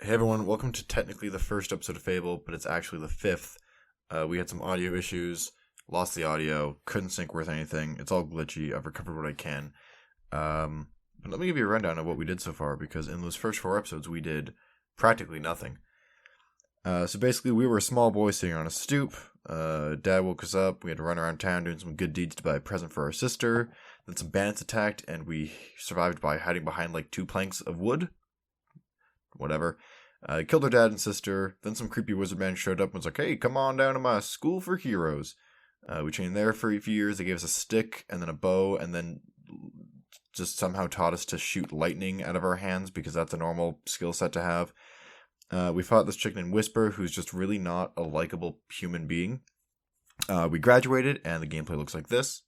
Hey everyone, welcome to technically the first episode of Fable, but it's actually the fifth. We had some audio issues, lost the audio, couldn't sync worth anything. It's all glitchy. I've recovered what I can. But let me give you a rundown of what we did so far, because in those first 4 episodes, we did practically nothing. So basically, we were a small boy sitting on a stoop. Dad woke us up. We had to run around town doing some good deeds to buy a present for our sister. Then some bandits attacked, and we survived by hiding behind like 2 planks of wood. Whatever. Killed our dad and sister. Then some creepy wizard man showed up and was like, hey, come on down to my school for heroes. We trained there for a few years. They gave us a stick and then a bow and then just somehow taught us to shoot lightning out of our hands because that's a normal skill set to have. We fought this chick named Whisper who's just really not a likable human being. We graduated and the gameplay looks like this.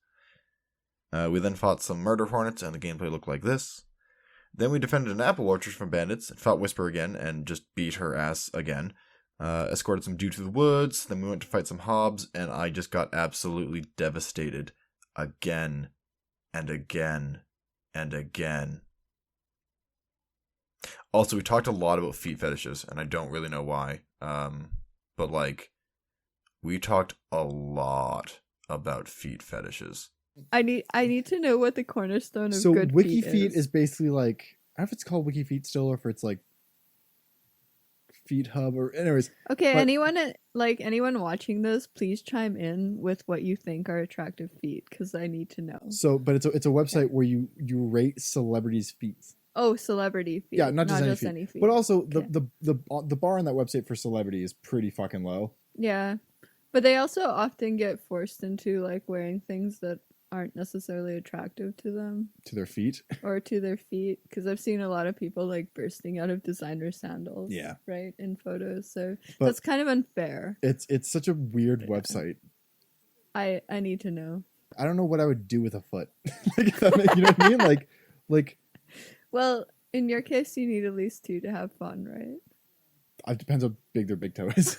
We then fought some murder hornets and the gameplay looked like this. Then we defended an apple orchard from bandits, fought Whisper again, and just beat her ass again. Escorted some dude to the woods, then we went to fight some hobs, and I just got absolutely devastated. Again, and again, and again. Also, we talked a lot about feet fetishes, and I don't really know why. But like, we talked a lot about feet fetishes. I need to know what the cornerstone of so good wiki feet is basically like, I don't know if it's called wiki feet still or if it's like feet hub or anyways. Okay, but- anyone watching this, please chime in with what you think are attractive feet because I need to know. So, but it's a website where you rate celebrities' feet. Oh, celebrity feet. Yeah, not just any feet. But also Okay. the bar on that website for celebrity is pretty fucking low. Yeah, but they also often get forced into like wearing things that aren't necessarily attractive to them To their feet. or to their feet because I've seen a lot of people like bursting out of designer sandals. Yeah. Right, in photos. So But- that's kind of unfair. It's such a weird Yeah. website. I need to know. I don't know what I would do with a foot. Like, if that you know what I mean? Like Well, in your case, you need at least 2 to have fun, right? it depends how big their big toe is.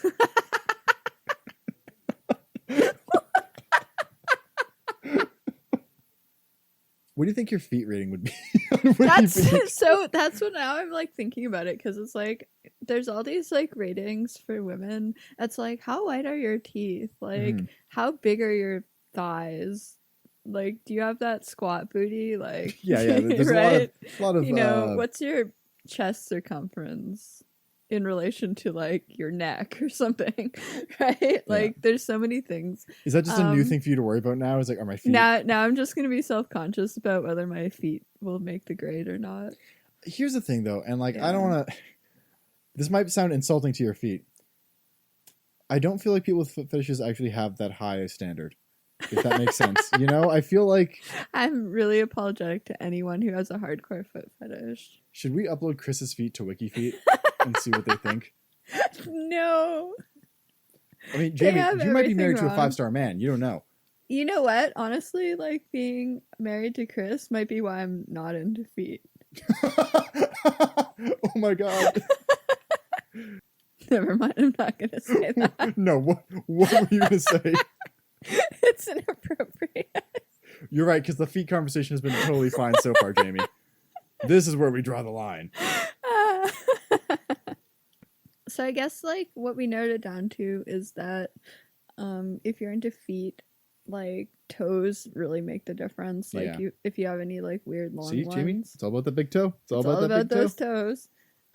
What do you think your feet rating would be? on Wikipedia? That's what now I'm like thinking about it because it's like there's all these like ratings for women. It's like how white are your teeth? Like how big are your thighs? Like do you have that squat booty? Like Yeah. There's right? a lot of You know what's your chest circumference in relation to like your neck or something, right? Like there's so many things. Is that just a new thing for you to worry about now? Is like, are my feet? Now I'm just gonna be self-conscious about whether my feet will make the grade or not. Here's the thing, though, and like, I don't want to. This might sound insulting to your feet. I don't feel like people with foot fetishes actually have that high a standard. If that makes sense, you know, I feel like I'm really apologetic to anyone who has a hardcore foot fetish. should we upload Chris's feet to WikiFeet and see what they think? No. I mean, They Jamie, have you might be everything married to a wrong. 5-star man. You don't know. You know what? Honestly, like being married to Chris might be why I'm not into feet. Oh my god! Never mind, I'm not gonna say that. No, what were you gonna say? It's inappropriate. You're right, because the feet conversation has been totally fine so far, Jamie. This is where we draw the line. So I guess like what we narrowed it down to is that if you're into feet, like toes really make the difference. Like Yeah. if you have any like weird long See, ones. Jamie, it's all about the big toe. It's all It's about all that about big those toe.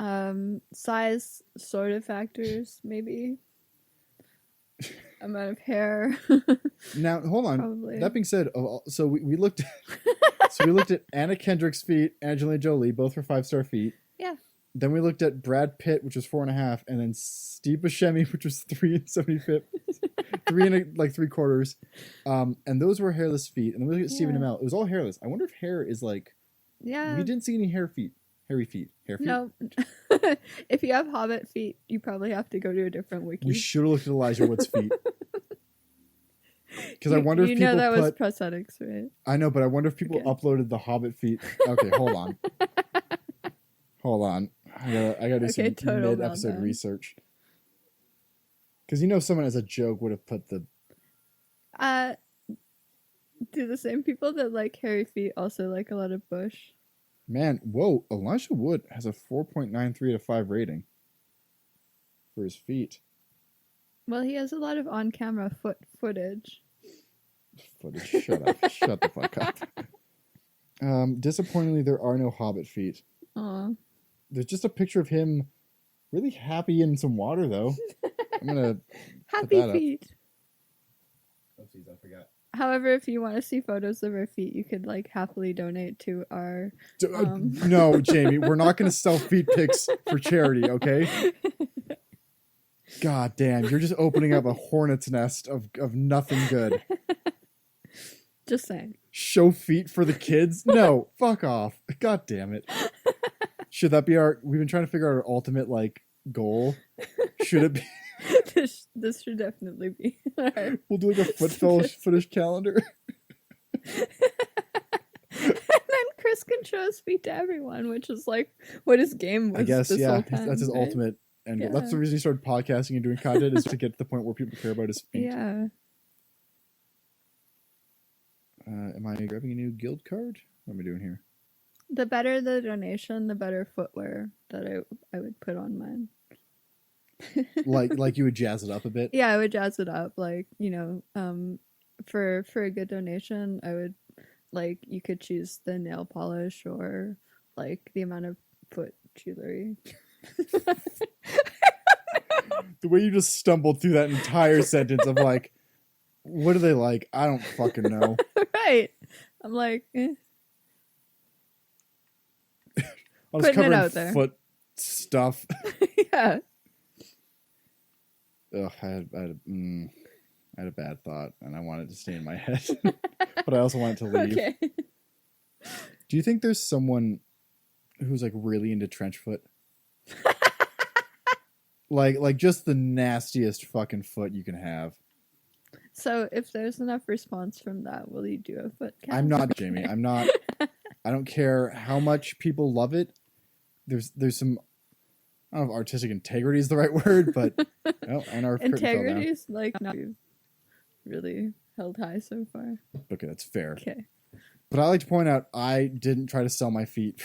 toes. Size sort of factors, maybe. Amount of hair. Now, hold on. Probably. That being said, so we looked at Anna Kendrick's feet, Angelina Jolie, both for 5-star feet. Yeah. Then we looked at Brad Pitt, which was 4.5, and then Steve Buscemi, which was 3.75, 3.75. And those were hairless feet. And then we looked at Stephen Yeah. Amell. It was all hairless. I wonder if hair is like. Yeah. We didn't see any hairy feet. Hair feet. No. If you have hobbit feet, you probably have to go to a different wiki. We should have looked at Elijah Wood's feet. Because I wonder if you people know that was put. prosthetics, right? I know, but I wonder if people Okay. uploaded the Hobbit feet. Okay, hold on. Hold on. I gotta do Okay, some total mid-episode meltdown. research. Because you know someone as a joke would have put the... Do the same people that like hairy feet also like a lot of bush? Man, whoa, Elijah Wood has a 4.93 out of 5 rating. for his feet. Well, he has a lot of on-camera footage. Footage. Shut up. Shut the fuck up. Disappointingly, there are no Hobbit feet. Aw. There's just a picture of him really happy in some water, though. I'm gonna Happy that up. feet. Oopsies, I forgot. However, if you want to see photos of our feet, you could like happily donate to our. No, Jamie, we're not gonna sell feet pics for charity, okay? God damn, you're just opening up a hornet's nest of nothing good. Just saying. Show feet for the kids? No, fuck off. God damn it. Should that be we've been trying to figure out our ultimate, like, goal. Should it be? This should definitely be. Our We'll do like a footage calendar. and then Chris can show his feet to everyone, which is like what his game was. I guess, this yeah. whole time, That's his right? ultimate. And Yeah. that's the reason he started podcasting and doing content, is to get to the point where people care about his feet. Yeah. Am I grabbing a new guild card? What am I doing here? The better the donation, the better footwear that I would put on mine. Like you would jazz it up a bit? Yeah, I would jazz it up. Like, for a good donation, I would, like, you could choose the nail polish or, like, the amount of foot jewelry. The way you just stumbled through that entire sentence of like, what do they like? I don't fucking know. Right. I'm like, I'll just Putting cover it in out there. foot stuff. yeah. Ugh, I had a bad thought, and I wanted to stay in my head, but I also wanted to leave. Okay. Do you think there's someone who's like really into trench foot? like just the nastiest fucking foot you can have. So if there's enough response from that, will you do a foot count? I'm not, Jamie. I'm not. I don't care how much people love it. There's some, I don't know if artistic integrity is the right word, but and our curtain fell down. Integrity's like not really held high so far. Okay, that's fair. Okay. But I like to point out I didn't try to sell my feet.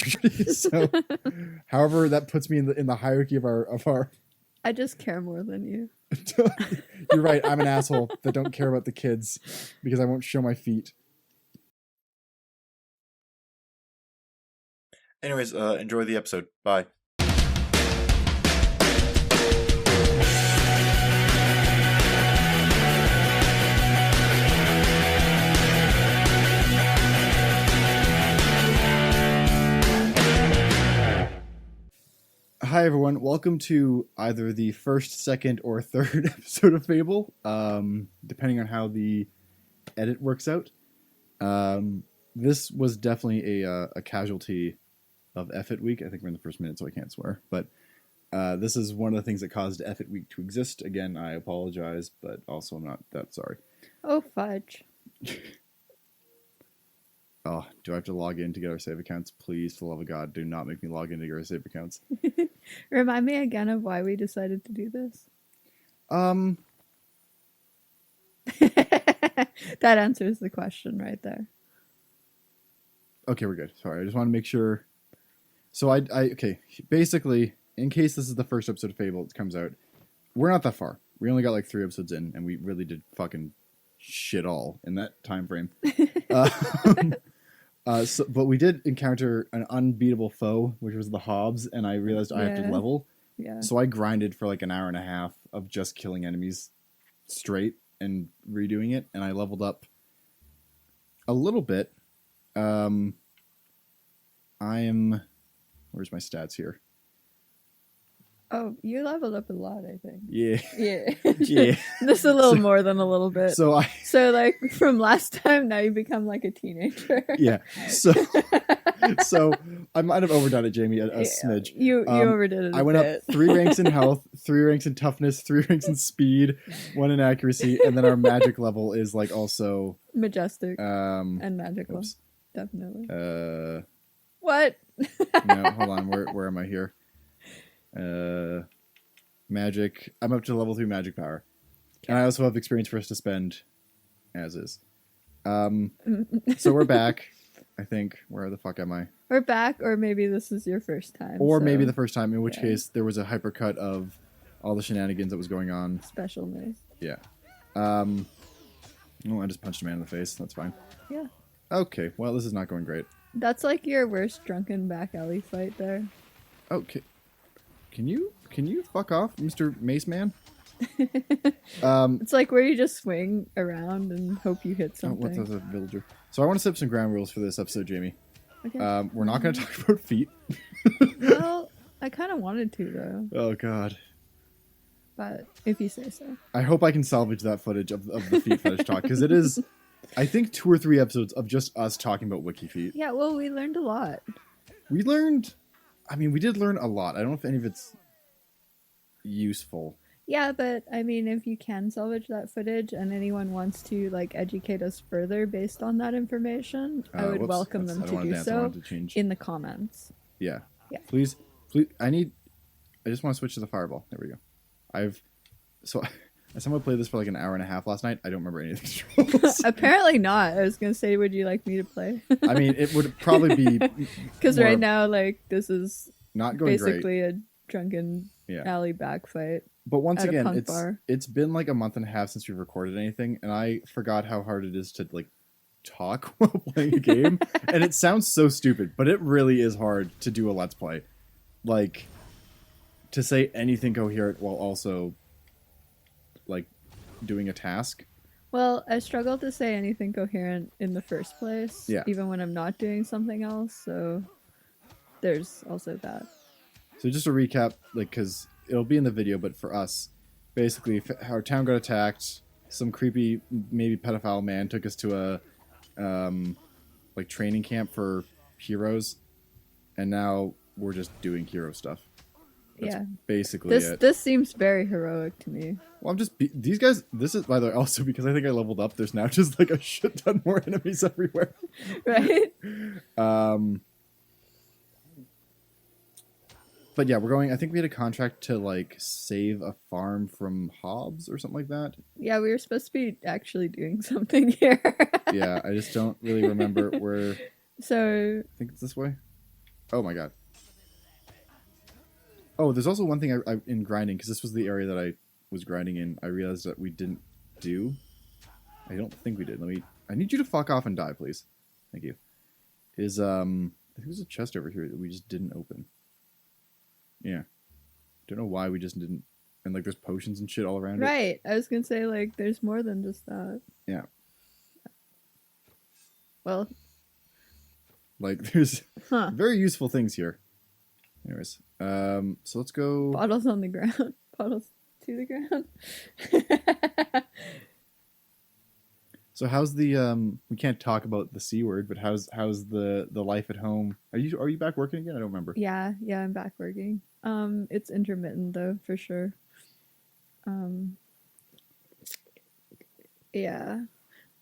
So, however, that puts me in the hierarchy of our. I just care more than you. You're right. I'm an asshole that don't care about the kids because I won't show my feet. Anyways, enjoy the episode. Bye. Hi everyone, welcome to either the first, second, or third episode of Fable, depending on how the edit works out. This was definitely a casualty of Effort Week. I think we're in the first minute, so I can't swear. But this is one of the things that caused Effort Week to exist. Again, I apologize, but also I'm not that sorry. Oh, fudge. Oh, do I have to log in to get our save accounts? Please, for the love of God, do not make me log in to get our save accounts. Remind me again of why we decided to do this. That answers the question right there. Okay, we're good. Sorry, I just want to make sure. So okay, basically, in case this is the first episode of Fable that comes out, we're not that far. We only got like 3 episodes in, and we really did fucking shit all in that time frame. But we did encounter an unbeatable foe, which was the Hobbs, and I realized I have to level. Yeah. So I grinded for like an hour and a half of just killing enemies straight and redoing it, and I leveled up a little bit. I am... Where's my stats here? Oh, you leveled up a lot, I think. Yeah. Yeah. Yeah. This is a little more than a little bit. So like from last time, now you become like a teenager. Yeah. So I might have overdone it, Jamie, a smidge. You overdid it. I went up 3 ranks in health, 3 ranks in toughness, 3 ranks in speed, 1 in accuracy, and then our magic level is like also majestic and magical. Oops. Definitely. No, What? hold on. Where am I here? Magic. I'm up to level 3 magic power. Okay. And I also have experience for us to spend as is. So we're back. I think. Where the fuck am I? We're back, or maybe this is your first time. Or maybe the first time, in which case there was a hypercut of all the shenanigans that was going on. Special nice. Yeah. Oh, I just punched a man in the face. That's fine. Yeah. Okay, well, this is not going great. That's like your worst drunken back alley fight there. Okay. Can you fuck off, Mr. Mace Man? It's like where you just swing around and hope you hit Oh, what's something. a villager? So I want to set up some ground rules for this episode, Jamie. Okay. We're not going to talk about feet. Well, I kind of wanted to though, Oh, God. but if you say so. I hope I can salvage that footage of the feet fetish talk, because it is, I think, 2 or 3 episodes of just us talking about wiki feet. Yeah, well, we learned a lot. We did learn a lot. I don't know if any of it's useful. Yeah, but I mean, if you can salvage that footage and anyone wants to like educate us further based on that information, I would Whoops. welcome them I don't to wanna do dance, I so wanted to change. in the comments. Yeah. Yeah. Please. I just want to switch to the fireball. There we go. I somehow played this for like an hour and a half last night. I don't remember any of these rules. Apparently not. I was gonna say, would you like me to play? I mean, it would probably be Because more right now, like, this is not going great. basically a drunken Yeah. alley back fight. But once at a again, punk bar. it's been like a month and a half since we've recorded anything, and I forgot how hard it is to like talk while playing a game. And it sounds so stupid, but it really is hard to do a let's play. Like, to say anything coherent while also like doing a task. Well, I struggle to say anything coherent in the first place, Yeah. even when I'm not doing something else. So there's also that. So just to recap, like, because it'll be in the video, but for us, basically, our town got attacked. Some creepy, maybe pedophile man took us to a like training camp for heroes, and now we're just doing hero stuff. That's Yeah. basically it. This seems very heroic to me. Well, these guys. This is, by the way, also because I think I leveled up. There's now just like a shit ton more enemies everywhere. Right? But yeah, we're going. I think we had a contract to like save a farm from Hobbs or something like that. Yeah, we were supposed to be actually doing something here. Yeah, I just don't really remember where. So I think it's this way. Oh my god. Oh, there's also one thing I in grinding, because this was the area that I was grinding in. I realized that we didn't do. I don't think we did. I need you to fuck off and die, please. Thank you. I think there's a chest over here that we just didn't open. Yeah. Don't know why we just didn't. And like there's potions and shit all around it. right, I was gonna say like there's more than just that. Yeah. Well, Like there's huh? very useful things here. Anyways, so let's go. Bottles on the ground. Bottles to the ground. So how's the we can't talk about the C word, but how's the life at home? Are you back working again? I don't remember. Yeah, I'm back working. It's intermittent though, for sure. Yeah.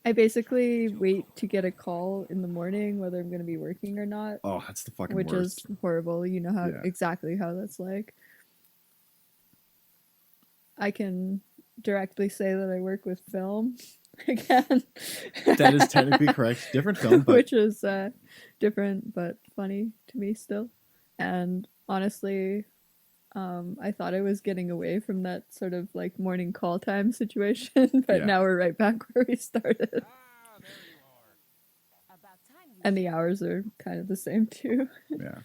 I basically wait to get a call in the morning whether I'm going to be working or not, Oh, that's the fucking which worst. is horrible. You know how Yeah. exactly how that's like. I can directly say that I work with film again. That is technically correct. Different film, but Which is different but funny to me still. And honestly, I thought I was getting away from that sort of like morning call time situation, but Yeah. now we're right back where we started. And the hours are kind of the same too. yeah.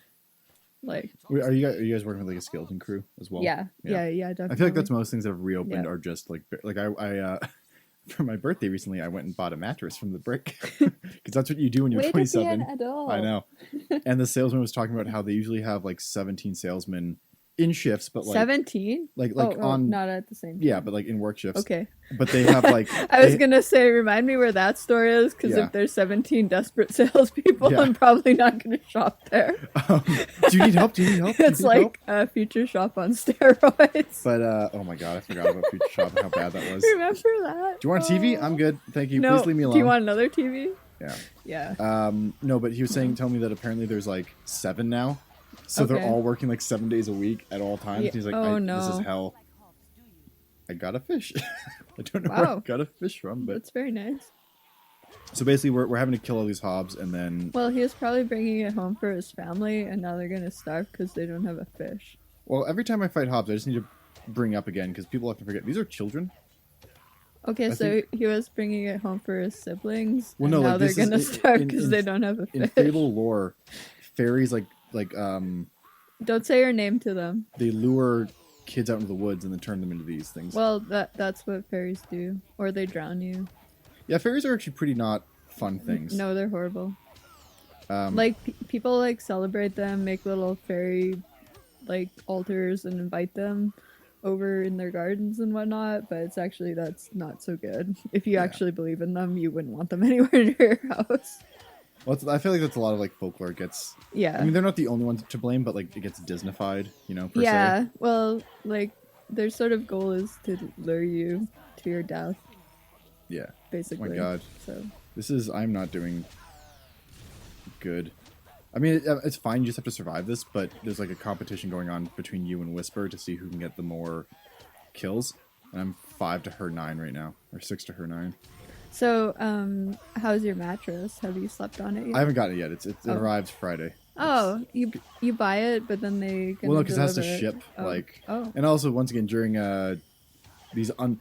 Like, Wait, are you guys working with like a skeleton crew as well? yeah, definitely. I feel like that's most things that have reopened Yeah. are just like I for my birthday recently I went and bought a mattress from the brick because that's what you do when you're Way to be 27. an adult. I know. And the salesman was talking about how they usually have like 17 salesmen in shifts, but like 17? like Oh, on not at the same time. yeah, but like in work shifts. Okay. But they have like I was they- gonna say, remind me where that store is, because Yeah. if there's 17 desperate salespeople, Yeah. I'm probably not gonna shop there. do you need help? Do you need help? Do you It's need help? like a future shop on steroids. But oh my god, I forgot about Future Shop and how bad that was. Remember that? Do you want a TV? I'm good, thank you. No. Please leave me alone. Do you want another TV? Yeah. Yeah. No, but he was telling me that apparently there's like 7 now, so they're Okay. all working like 7 days a week at all times. Yeah. He's like, Oh, this is no. hell. I got a fish. I don't know where I Wow. got a fish from, but That's very nice. so basically we're having to kill all these hobs, and then Well, he was probably bringing it home for his family, and now they're gonna starve because they don't have a fish. well, every time I fight hobs, I just need to bring up again because people often forget these are children. Okay, I so he was bringing it home for his siblings, Well, and no, now like, they're this is- gonna starve in- because in- they don't have a In fish. Fable lore, fairies Don't say your name to them. they lure kids out into the woods and then turn them into these things. Well, that's what fairies do, or they drown you. Yeah, fairies are actually pretty not fun things. No, they're horrible. Um, Like people like celebrate them, make little fairy like altars and invite them over in their gardens and whatnot, but it's actually that's not so good. If you Yeah. actually believe in them, you wouldn't want them anywhere near your house. well, I feel like that's a lot of like folklore gets. Yeah. I mean, they're not the only ones to blame, but like it gets Disneyfied, per Yeah. se. Well, like their sort of goal is to lure you to your death, Yeah. Oh basically. my god, So I'm not doing good. I mean, it's fine. You just have to survive this, but there's like a competition going on between you and Whisper to see who can get the more kills. And I'm 5 to her 9 right now, or 6 to her 9. So, how's your mattress? Have you slept on it yet? I haven't gotten it yet. It Oh. arrives Friday. Oh, you buy it, but then they Well, no, because it has to deliver it. ship. Oh. Like, Oh. and also once again during these I'm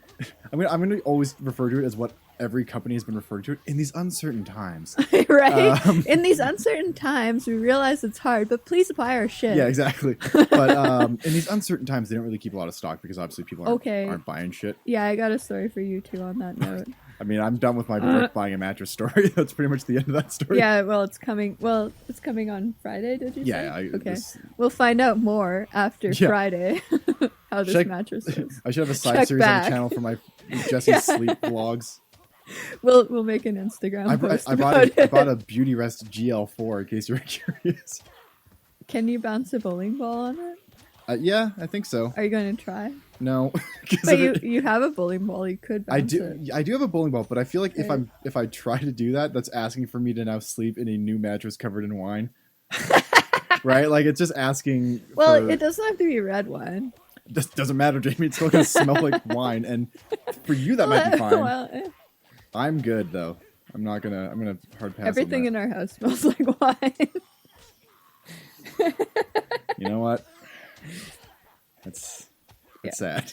gonna always refer to it as what every company has been referred to it in these uncertain times. Right? In these uncertain times, we realize it's hard, but please buy our shit. Yeah, exactly. But in these uncertain times, they don't really keep a lot of stock because obviously people aren't buying shit. Yeah, I got a story for you too on that note. I mean, I'm done with my Rick buying a mattress story. That's pretty much the end of that story. Yeah, well, it's coming. Well, it's coming on Friday. Did you Yeah. say? Okay, we'll find out more after Yeah. Friday. How this Check- mattress is. I should have a side Check series on back. the channel for my Jesse's sleep vlogs. We'll make an Instagram post I about bought it. a Beauty Rest GL4 in case you're curious. Can you bounce a bowling ball on it? Yeah, I think so. Are you going to try? No, 'cause But if it- you have a bowling ball. You could bounce I do. it. I do have a bowling ball, but I feel like Okay. if I try to do that, that's asking for me to now sleep in a new mattress covered in wine. Right? Like it's just asking. Well, for, it doesn't have to be red wine. This doesn't matter, Jamie. It's still gonna smell like wine, and for you that might be fine. Well, I'm good though. I'm gonna hard pass. everything on in our house smells like wine. that. You know what? That's sad.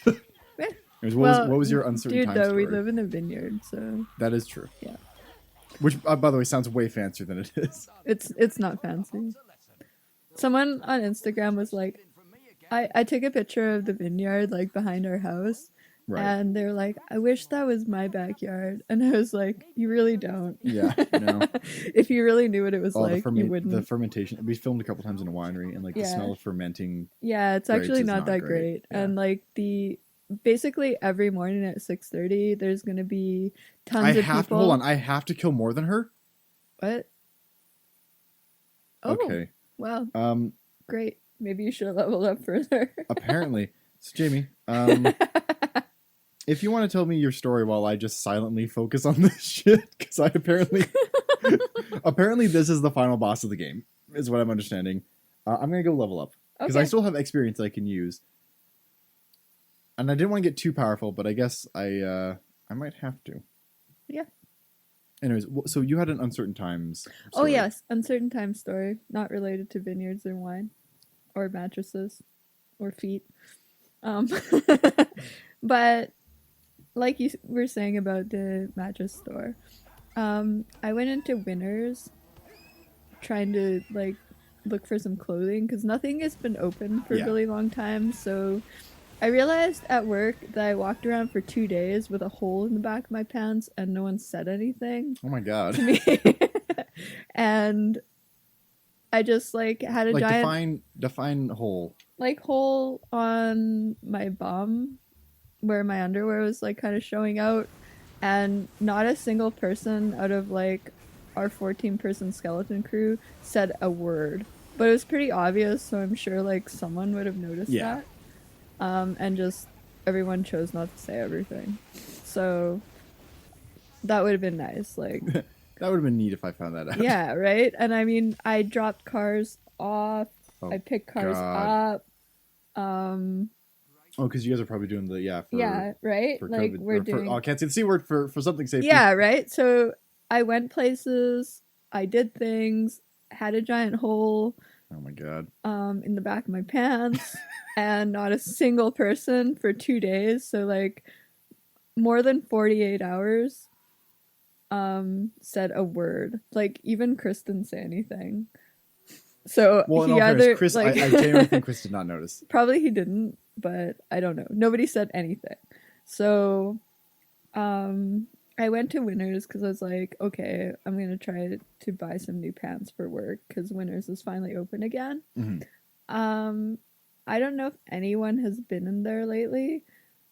Eh, Anyways, well, what was your uncertain dude, time though, story? we live in a vineyard, so That is true. Yeah. Which, by the way, sounds way fancier than it is. it's not fancy. Someone on Instagram was like, I took a picture of the vineyard like behind our house, Right. and they're like, I wish that was my backyard, and I was like, you really don't. Yeah. No. If you really knew what it was Oh, like, you wouldn't. the fermentation. We filmed a couple times in a winery, and like the Yeah. smell of fermenting. Yeah, it's grapes actually is not not that great. great. Yeah. And like basically every morning at 6:30, there's gonna be tons I of have people. hold on. I have to kill more than her. What? Oh, Okay. wow, Um. great. Maybe you should have leveled up further. Apparently, so Jamie. If you want to tell me your story while I just silently focus on this shit, because I apparently this is the final boss of the game, is what I'm understanding. I'm gonna go level up because I Okay. still have experience that I can use, and I didn't want to get too powerful, but I guess I might have to. Yeah. Anyways, so you had an uncertain times. Oh story. yes, uncertain time story, not related to vineyards or wine, or mattresses, or feet. But like you were saying about the mattress store, I went into Winners trying to like look for some clothing because nothing has been open for Yeah. a really long time. So I realized at work that I walked around for 2 days with a hole in the back of my pants and no one said anything Oh my god. to me. And I just like had a Like giant define hole. like hole on my bum where my underwear was like kind of showing out, and not a single person out of like our 14-person skeleton crew said a word, but it was pretty obvious, so I'm sure like someone would have noticed Yeah. that. And just everyone chose not to say everything, so that would have been nice. Like That would have been neat if I found that out. yeah, right. And I mean, I dropped cars off, Oh, I picked cars God. up. Oh, because you guys are probably doing the Yeah, right. for Like COVID, we're or doing. I can't say the C word for something safety. Yeah, right. So I went places. I did things. Had a giant hole. Oh my god. in the back of my pants, and not a single person for 2 days. So like more than 48 hours said a word. Like even Chris didn't say anything. So Well, in he all fairness, either Chris, like I genuinely think Chris did not notice. probably he didn't, but I don't know. Nobody said anything. So I went to Winners because I was like, okay, I'm gonna try to buy some new pants for work because Winners is finally open again. Mhm. I don't know if anyone has been in there lately,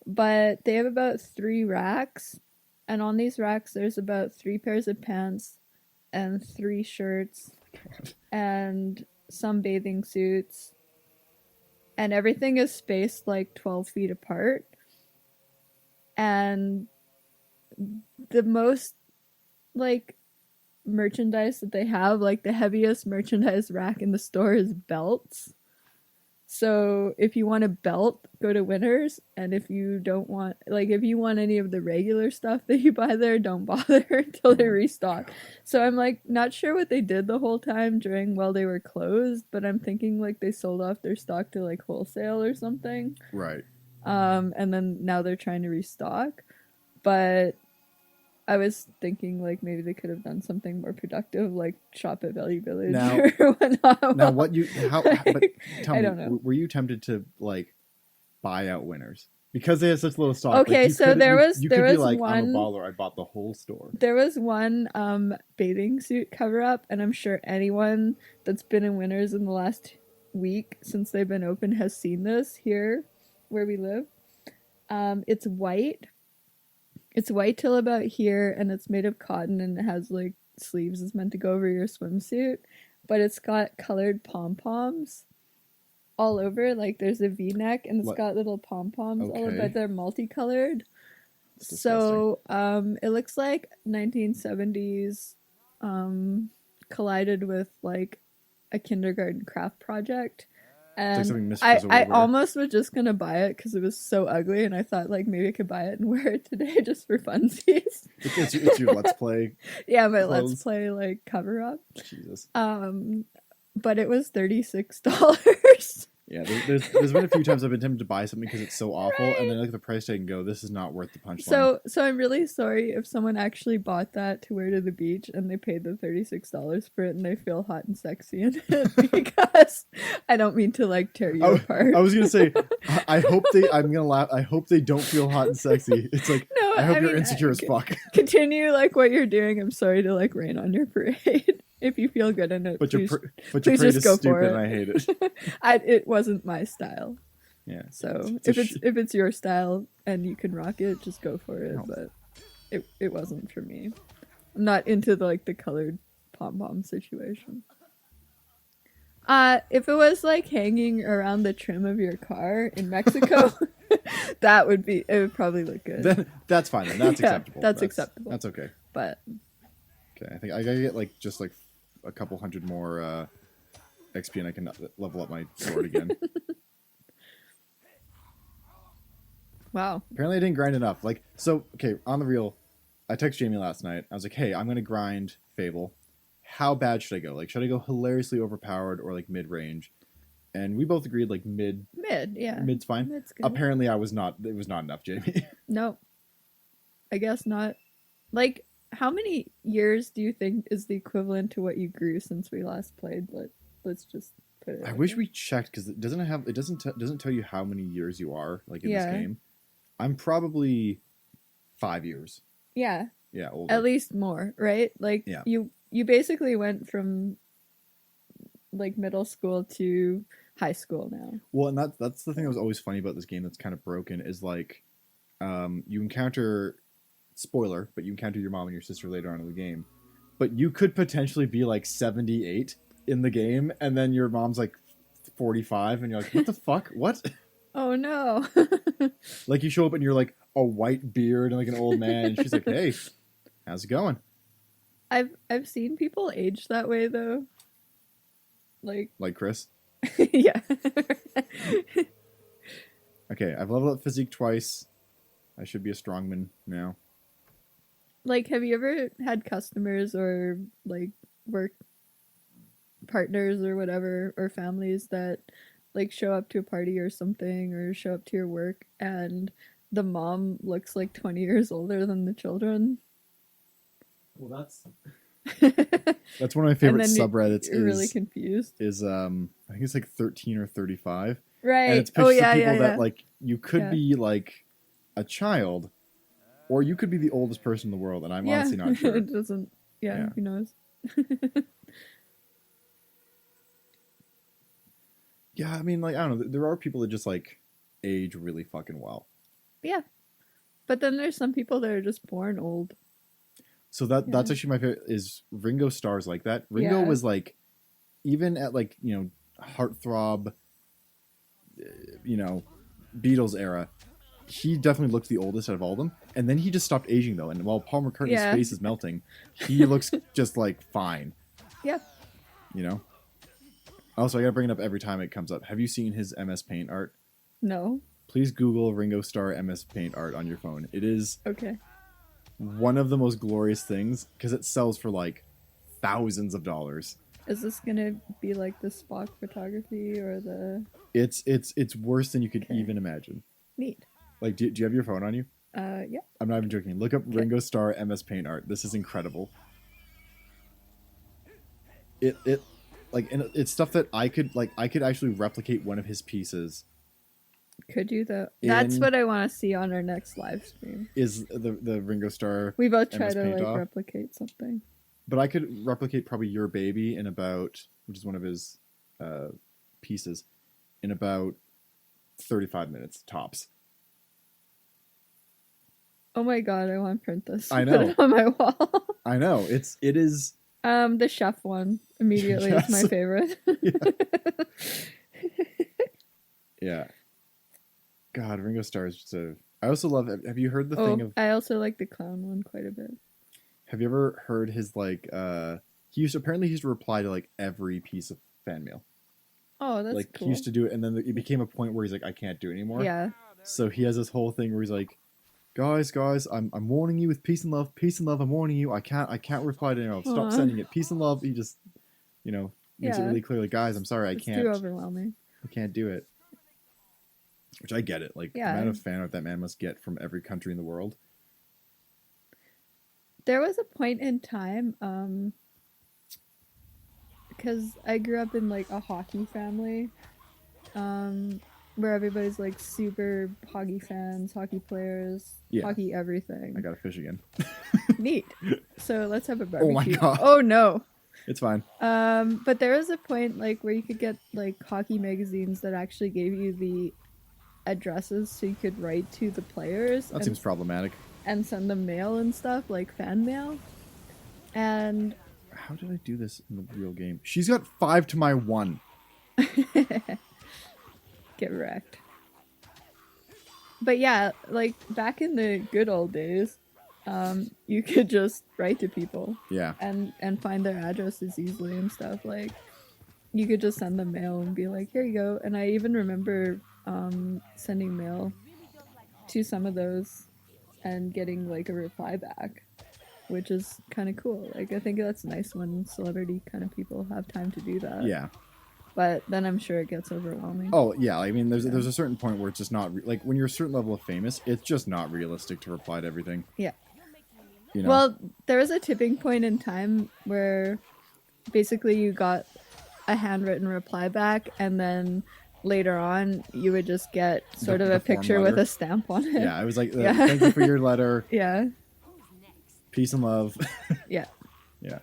but they have about 3 racks, and on these racks there's about 3 pairs of pants and 3 shirts and some bathing suits, and everything is spaced like 12 feet apart. And the most like merchandise that they have, like the heaviest merchandise rack in the store is belts. So if you want a belt, go to Winners, and if you don't want, like if you want any of the regular stuff that you buy there, don't bother until they restock. So I'm like not sure what they did the whole time while they were closed, but I'm thinking like they sold off their stock to like wholesale or something. Right. And then now they're trying to restock. But I was thinking like maybe they could have done something more productive, like shop at Value Village Now- or whatnot. Now, what you how? But tell I me, don't know. were you tempted to like buy out Winners because they have such little stock? Okay, like, you so could- there you- was- you there could be was like, I'm one- a baller. I bought the whole store. There was one bathing suit cover up, and I'm sure anyone that's been in Winners in the last week since they've been open has seen this here where we live. It's white. It's white till about here, and it's made of cotton, and it has like sleeves. It's meant to go over your swimsuit, but it's got colored pom-poms all over. Like there's a V-neck, and it's What? got little pom-poms all over, Okay. but they're multicolored. It's So it looks like 1970s collided with like a kindergarten craft project. It's like And something Mr. I would wear. almost was just gonna buy it because it was so ugly, and I thought like maybe I could buy it and wear it today just for funsies. It's your Let's Play. Yeah, my Clothes. Let's Play like cover up. Jesus. But it was $36. Yeah, there's been a few times I've been tempted to buy something because it's so awful, and then I look at the price tag and go, "This is not worth the punchline." So I'm really sorry if someone actually bought that to wear to the beach and they paid the $36 for it and they feel hot and sexy in it because I don't mean to like tear you apart. I was gonna say, I hope they. I'm gonna laugh. I hope they don't feel hot and sexy. It's like No, I hope I you're mean, insecure as fuck. Continue like what you're doing. I'm sorry to like rain on your parade. If you feel good in it, But your please, but your please parade just is go for stupid, it. and I hate it. it wasn't my style. Yeah. So It's a if it's your style and you can rock it, just go for it. No. But it wasn't for me. I'm not into the colored pom pom situation. If it was like hanging around the trim of your car in Mexico, it would probably look good. Then that's fine. Then that's Yeah, acceptable. that's acceptable. That's okay. But Okay, I think I gotta get just a couple hundred more XP, and I can level up my sword again. wow. Apparently, I didn't grind enough. Okay, on the real, I texted Jamie last night. I was like, "Hey, I'm gonna grind Fable. How bad should I go? Like, should I go hilariously overpowered or like mid range?" And we both agreed like mid. Yeah. Mid's fine. Mid's good. Apparently, I was not. It was not enough, Jamie. No. I guess not. Like, how many years do you think is the equivalent to what you grew since we last played? Let's just put it. I out wish there. we checked because it doesn't tell you how many years you are like in Yeah. this game. I'm probably 5 years. Yeah, Yeah, older. at least more, right? Like, Yeah. you basically went from like middle school to high school now. Well, and that's the thing that was always funny about this game that's kind of broken is like, you encounter, spoiler, but you encounter your mom and your sister later on in the game, but you could potentially be like 78 in the game, and then your mom's like 45, and you're like, what the fuck? What? Oh no. Like you show up and you're like a white beard and like an old man, and she's like, hey, how's it going? I've seen people age that way though. Like Chris. yeah. Okay, I've leveled up physique twice. I should be a strongman now. Like, have you ever had customers or like work partners or whatever, or families that like show up to a party or something, or show up to your work, and the mom looks like 20 years older than the children. Well, that's one of my favorite subreddits. You're really confused. Is I think it's like 13 or 35. Right. And it's pitched to people that like you could be like a child, or you could be the oldest person in the world, and I'm honestly not sure. It doesn't. Yeah, who knows? Yeah, I mean, like, I don't know. There are people that just like age really fucking well. Yeah, but then there's some people that are just born old. So that's actually my favorite. Is Ringo Starr's like that? Ringo was like, even at like, you know, heartthrob, you know, Beatles era, he definitely looked the oldest out of all of them. And then he just stopped aging though. And while Paul McCartney's face is melting, he looks just like fine. Yeah. You know. Also, I gotta bring it up every time it comes up. Have you seen his MS Paint art? No. Please Google Ringo Starr MS Paint art on your phone. It is one of the most glorious things because it sells for like thousands of dollars. Is this gonna be like the Spock photography or the? It's worse than you could even imagine. Neat. Like, do you have your phone on you? Yeah. I'm not even joking. Look up Ringo Starr MS Paint art. This is incredible. It like, and it's stuff that I could actually replicate one of his pieces. Could you though? That's what I want to see on our next live stream. Is the Ringo Starr? We both try MS to Paint like off. replicate something. But I could replicate probably Your Baby in about, which is one of his pieces, in about 35 minutes tops. Oh my god, I want to print this. I know. Put it on my wall. I know. It is. The chef one immediately is my favorite. Yeah. God, Ringo Starr is just a. I also love. Have you heard the thing of? I also like the clown one quite a bit. Have you ever heard his like? He used to reply to like every piece of fan mail. Oh, that's like cool. He used to do it, and then it became a point where he's like, I can't do it anymore. Yeah. So he has this whole thing where he's like, guys, I'm warning you with peace and love, I'm warning you. I can't reply to anyone. Stop sending it. Peace and love. He just, you know, makes it really clear, like, guys, I'm sorry, it's too overwhelming. I can't do it. Which I get it. Like, the amount of fan art that man must get from every country in the world. There was a point in time, because I grew up in like a hockey family, where everybody's like super hockey fans, hockey players, hockey everything. I got a fish again. Neat. So let's have a barbecue. Oh my god. Oh no. It's fine. But there was a point like where you could get like hockey magazines that actually gave you the addresses so you could write to the players. That seems problematic. And send them mail and stuff, like fan mail. And how did I do this in the real game? She's got 5 to my 1. Get wrecked. But yeah, like back in the good old days, you could just write to people. Yeah. And find their addresses easily and stuff. Like you could just send them mail and be like, here you go. And I even remember sending mail to some of those and getting like a reply back, which is kind of cool. Like I think that's nice when celebrity kind of people have time to do that. Yeah. But then I'm sure it gets overwhelming. Oh yeah, I mean there's a certain point where it's just not like when you're a certain level of famous, it's just not realistic to reply to everything. Yeah. You know? Well, there was a tipping point in time where basically you got a handwritten reply back, and then later on you would just get sort of a picture with a stamp on it. Yeah, I was like, thank you for your letter. Yeah. Peace and love. Yeah. Yeah.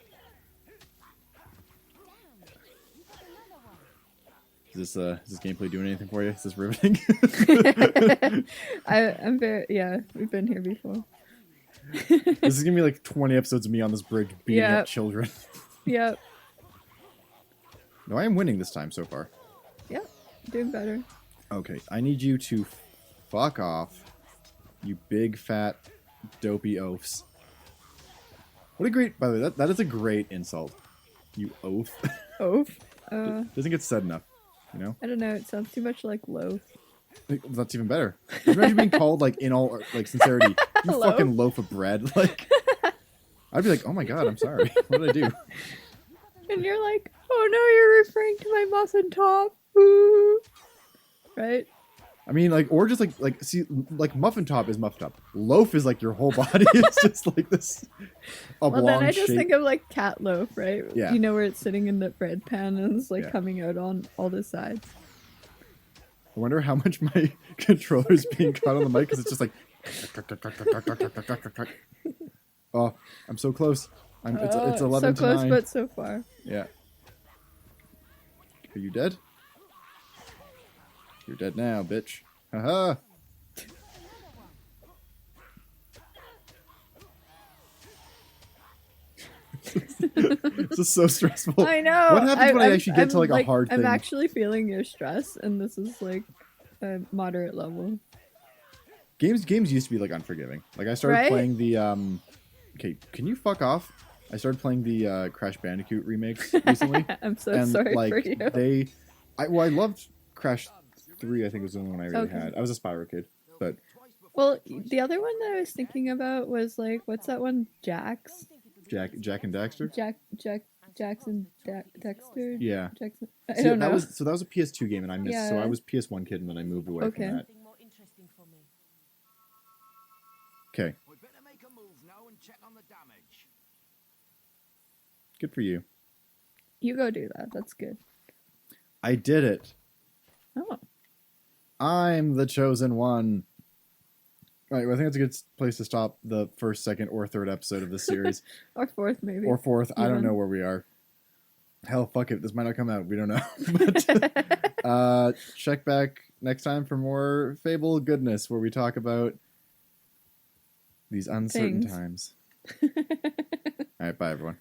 Is this gameplay doing anything for you? Is this riveting? I'm very we've been here before. This is gonna be like 20 episodes of me on this bridge beating up children. Yep. No, I am winning this time so far. Yep. Doing better. Okay, I need you to fuck off, you big fat dopey oafs. What a great, by the way, that is a great insult. You oaf. Oaf? Doesn't get said enough, you know? I don't know, it sounds too much like loaf. That's even better. Imagine being called, like, in all, like, sincerity, you fucking loaf of bread. Like, I'd be like, oh my god, I'm sorry. What did I do? And you're like, Oh no, you're referring to my muffin top. Ooh. Right? I mean, like, or just see, like muffin top is muffin top. Loaf is like your whole body. It's just like this oblong Well, then I just shape. think of like cat loaf, right? Yeah. You know where it's sitting in the bread pan and it's like Yeah. coming out on all the sides. I wonder how much my controller is being cut on the mic because it's just like. Oh, I'm so close. It's 11 so close, to 9. but so far. Yeah. Are you dead? You're dead now, bitch. Haha. This is so stressful. I know. What happens when I actually get to like a hard thing? I'm actually feeling your stress, and this is like a moderate level. Games used to be like unforgiving. Like I started Right? playing the Okay, can you fuck off? I started playing the Crash Bandicoot remakes recently. I'm so and sorry like for you. I loved Crash 3. I think was the only one I really Okay. had. I was a Spyro kid, but Well, the other one that I was thinking about was like, what's that one? Jax? Jack and Daxter. Jackson Dexter? Yeah. Jackson. I See, don't know. that was a PS2 game, and I missed. So Yeah. I was PS1 kid, and then I moved away Okay. from that. Okay, We better make a move now and check on the damage. good for you. You go do that. That's good. I did it. Oh. I'm the chosen one. All right, well, I think that's a good place to stop the first, second, or third episode of this series. Or fourth, maybe. Or fourth. I don't Even. know where we are. Hell, fuck it. This might not come out. We don't know. But check back next time for more Fable goodness, where we talk about these uncertain Things. times. All right, bye, everyone.